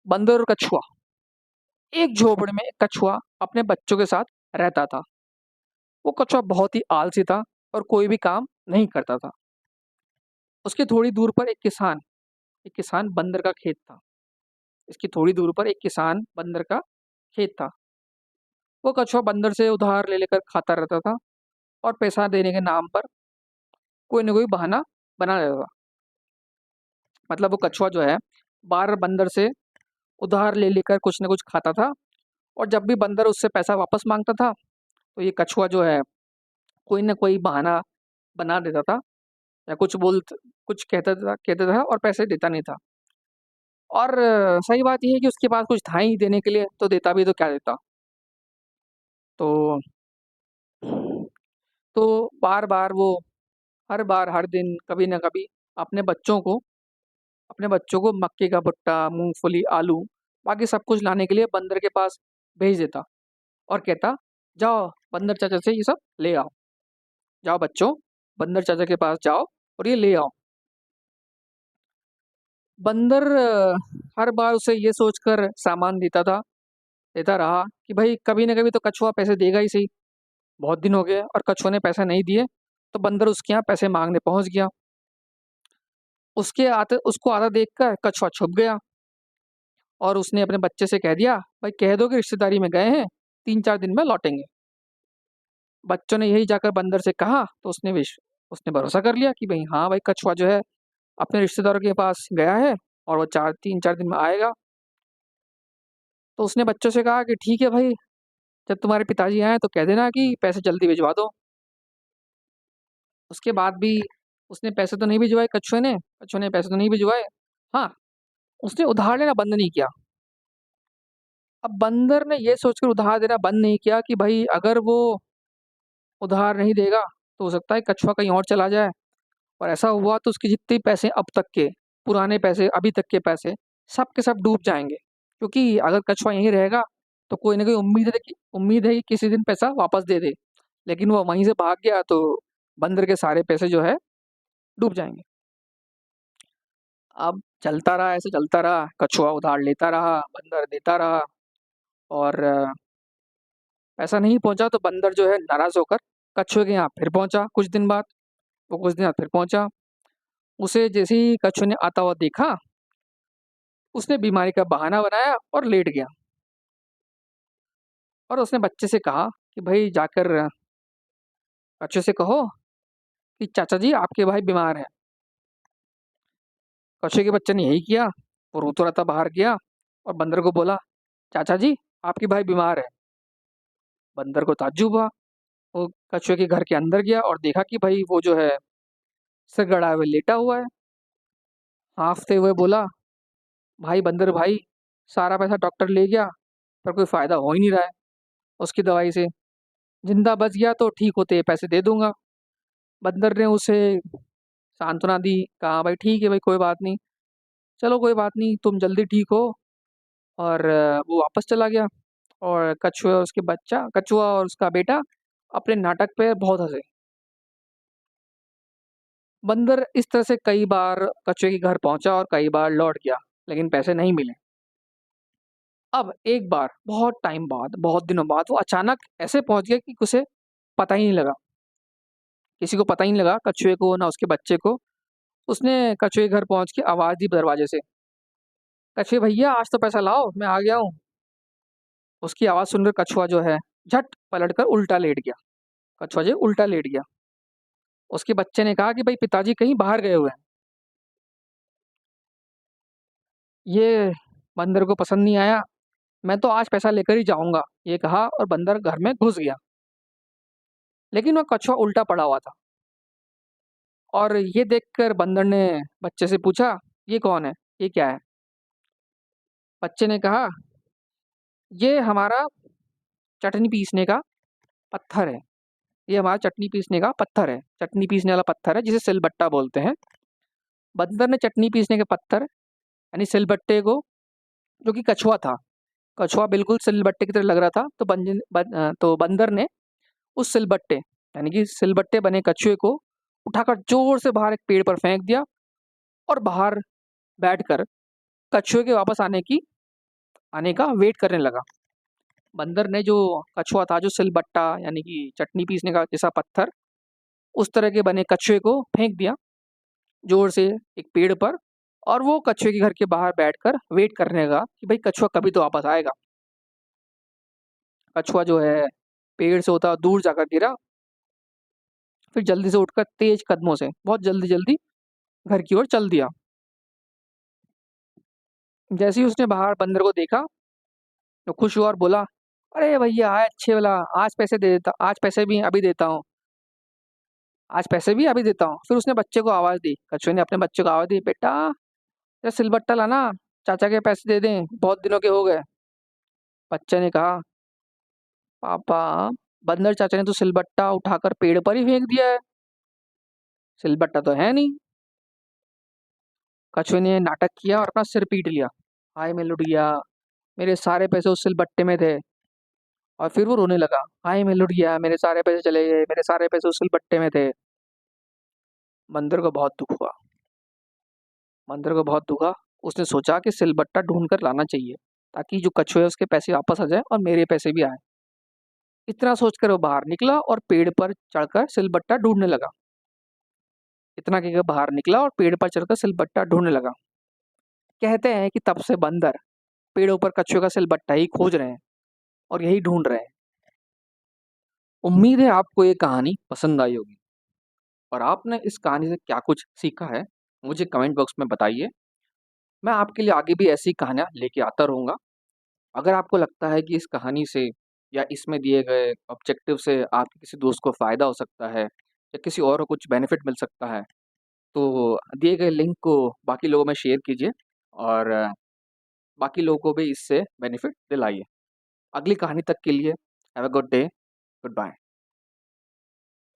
बंदर और कछुआ। एक झोपड़ी में एक कछुआ अपने बच्चों के साथ रहता था। वो कछुआ बहुत ही आलसी था और कोई भी काम नहीं करता था। उसके थोड़ी दूर पर एक किसान बंदर का खेत था। इसकी थोड़ी दूर पर एक किसान बंदर का खेत था। वो कछुआ बंदर से उधार ले लेकर खाता रहता था और पैसा देने के नाम पर कोई न कोई बहाना बना देता था। मतलब वो कछुआ जो है बार बंदर से उधार ले लेकर कुछ न कुछ खाता था, और जब भी बंदर उससे पैसा वापस मांगता था तो ये कछुआ जो है कोई न कोई बहाना बना देता था, या कुछ कहता था और पैसे देता नहीं था। और सही बात ये है कि उसके पास कुछ था ही देने के लिए, तो देता भी तो क्या देता। तो तो बार बार वो हर बार हर दिन कभी ना कभी अपने बच्चों को अपने बच्चों को मक्के का भुट्टा, मूंगफली, आलू, बाकी सब कुछ लाने के लिए बंदर के पास भेज देता और कहता, जाओ बंदर चाचा से ये सब ले आओ। जाओ बच्चों, बंदर चाचा के पास जाओ और ये ले आओ। बंदर हर बार उसे ये सोचकर सामान देता रहा कि भाई कभी ना कभी तो कछुआ पैसे देगा ही सही। बहुत दिन हो गए और कछुआ ने पैसे नहीं दिए, तो बंदर उसके यहाँ पैसे मांगने पहुंच गया। उसको आता देखकर कछुआ छुप गया और उसने अपने बच्चे से कह दिया, भाई कह दो कि रिश्तेदारी में गए हैं, 3-4 दिन में लौटेंगे। बच्चों ने यही जाकर बंदर से कहा तो उसने भरोसा कर लिया कि भाई हाँ भाई, कछुआ जो है अपने रिश्तेदारों के पास गया है और वो 3-4 दिन में आएगा। तो उसने बच्चों से कहा कि ठीक है भाई, जब तुम्हारे पिताजी आए तो कह देना कि पैसे जल्दी भिजवा दो। उसके बाद भी उसने पैसे तो नहीं भिजवाए, कछुए ने पैसे तो नहीं भिजवाए। हाँ, उसने उधार लेना बंद नहीं किया। अब बंदर ने ये सोचकर उधार देना बंद नहीं किया कि भाई अगर वो उधार नहीं देगा तो हो सकता है कछुआ कहीं और चला जाए, और ऐसा हुआ तो उसके जितने पैसे अब तक के, पुराने पैसे, अभी तक के पैसे, सब के सब डूब जाएंगे। क्योंकि अगर कछुआ यहीं रहेगा तो कोई ना कोई उम्मीद है कि किसी दिन पैसा वापस दे दे। लेकिन वो वहीं से भाग गया तो बंदर के सारे पैसे जो है डूब जाएंगे। अब चलता रहा, ऐसे चलता रहा, कछुआ उधार लेता रहा, बंदर देता रहा, और पैसा नहीं पहुंचा तो बंदर जो है नाराज होकर कछुए के यहाँ फिर पहुंचा कुछ दिन बाद। वो कुछ दिन बाद फिर पहुंचा। उसे जैसे ही कछुए ने आता हुआ देखा, उसने बीमारी का बहाना बनाया और लेट गया। और उसने बच्चे से कहा कि भाई जाकर कछुए से कहो कि चाचा जी आपके भाई बीमार है। कछुए के बच्चे ने यही किया। वो रोता रहता बाहर गया और बंदर को बोला, चाचा जी आपके भाई बीमार है। बंदर को ताज्जुब हुआ। वो कछुए के घर के अंदर गया और देखा कि भाई वो जो है सिर गड़ाए हुए लेटा हुआ है। हाँफते हुए बोला, भाई बंदर भाई, सारा पैसा डॉक्टर ले गया पर कोई फायदा हो ही नहीं रहा है उसकी दवाई से। जिंदा बच गया तो ठीक होते पैसे दे दूंगा। बंदर ने उसे सांत्वना दी, कहा भाई ठीक है भाई, कोई बात नहीं, चलो कोई बात नहीं, तुम जल्दी ठीक हो। और वो वापस चला गया। और कछुआ और उसका बेटा अपने नाटक पे बहुत हंसे। बंदर इस तरह से कई बार कछुए के घर पहुंचा और कई बार लौट गया, लेकिन पैसे नहीं मिले। अब एक बार बहुत टाइम बाद, बहुत दिनों बाद, वो अचानक ऐसे पहुंच गया कि उसे पता ही नहीं लगा। किसी को पता ही नहीं लगा, कछुए को ना उसके बच्चे को। उसने कछुए के घर पहुंच के आवाज दी दरवाजे से, कछुए भैया आज तो पैसा लाओ, मैं आ गया हूँ। उसकी आवाज सुनकर कछुआ जो है झट पलट कर उल्टा लेट गया। कछुआ जो है उल्टा लेट गया। उसके बच्चे ने कहा कि भाई पिताजी कहीं बाहर गए हुए हैं। ये बंदर को पसंद नहीं आया। मैं तो आज पैसा लेकर ही जाऊंगा, ये कहा और बंदर घर में घुस गया। लेकिन वह कछुआ उल्टा पड़ा हुआ था। और ये देखकर बंदर ने बच्चे से पूछा, ये कौन है, ये क्या है। बच्चे ने कहा, ये हमारा चटनी पीसने का पत्थर है। ये हमारा चटनी पीसने का पत्थर है, चटनी पीसने वाला पत्थर है जिसे सिलबट्टा बोलते हैं। बंदर ने चटनी पीसने के पत्थर यानी सिलबट्टे को, जो कि कछुआ था, कछुआ बिल्कुल सिलबट्टे की तरह लग रहा था, तो बंदर ने उस सिलबट्टे यानी कि सिलबट्टे बने कछुए को उठाकर जोर से बाहर एक पेड़ पर फेंक दिया और बाहर बैठकर कछुए के वापस आने की आने का वेट करने लगा। बंदर ने जो कछुआ था, जो सिलबट्टा यानी कि चटनी पीसने का जैसा पत्थर, उस तरह के बने कछुए को फेंक दिया जोर से एक पेड़ पर। और वो कछुए के घर के बाहर बैठकर वेट करने लगा कि भाई कछुआ कभी तो वापस आएगा। कछुआ जो है पेड़ से होता दूर जाकर गिरा, फिर जल्दी से उठकर तेज कदमों से बहुत जल्दी जल्दी घर की ओर चल दिया। जैसे ही उसने बाहर बंदर को देखा तो खुश हुआ और बोला, अरे भैया आए अच्छे वाला, आज पैसे दे देता, आज पैसे भी अभी देता हूँ, आज पैसे भी अभी देता हूँ। फिर उसने बच्चे को आवाज़ दी, कछुए ने अपने बच्चे को आवाज़ दी, बेटा ये सिलबट्टा लाना, चाचा के पैसे दे दें, बहुत दिनों के हो गए। बच्चे ने कहा, पापा बंदर चाचा ने तो सिलबट्टा उठाकर पेड़ पर ही फेंक दिया है, सिलबट्टा तो है नहीं। कछुए ने नाटक किया और अपना सिर पीट लिया, हाय मैं लुट गया, मेरे सारे पैसे उस सिलबट्टे में थे। और फिर वो रोने लगा, हाय मैं लुट गया, मेरे सारे पैसे चले गए, मेरे सारे पैसे उस सिलबट्टे में थे। बंदर को बहुत दुख हुआ, बंदर को बहुत दुखा। उसने सोचा कि सिलबट्टा ढूंढ कर लाना चाहिए, ताकि जो कछुए है उसके पैसे वापस आ जाए और मेरे पैसे भी आए। इतना सोचकर वो बाहर निकला और पेड़ पर चढ़कर सिलबट्टा ढूंढने लगा। इतना कहकर बाहर निकला और पेड़ पर चढ़कर सिलबट्टा ढूंढने लगा। कहते हैं कि तब से बंदर पेड़ों पर कछुए का सिलबट्टा ही खोज रहे हैं और यही ढूंढ रहे हैं। उम्मीद है आपको ये कहानी पसंद आई होगी, और आपने इस कहानी से क्या कुछ सीखा है मुझे कमेंट बॉक्स में बताइए। मैं आपके लिए आगे भी ऐसी कहानियां लेके आता रहूंगा। अगर आपको लगता है कि इस कहानी से या इसमें दिए गए ऑब्जेक्टिव से आपके किसी दोस्त को फ़ायदा हो सकता है या किसी और को कुछ बेनिफिट मिल सकता है, तो दिए गए लिंक को बाकी लोगों में शेयर कीजिए और बाकी लोगों को भी इससे बेनिफिट दिलाइए। अगली कहानी तक के लिए have a good day, good bye.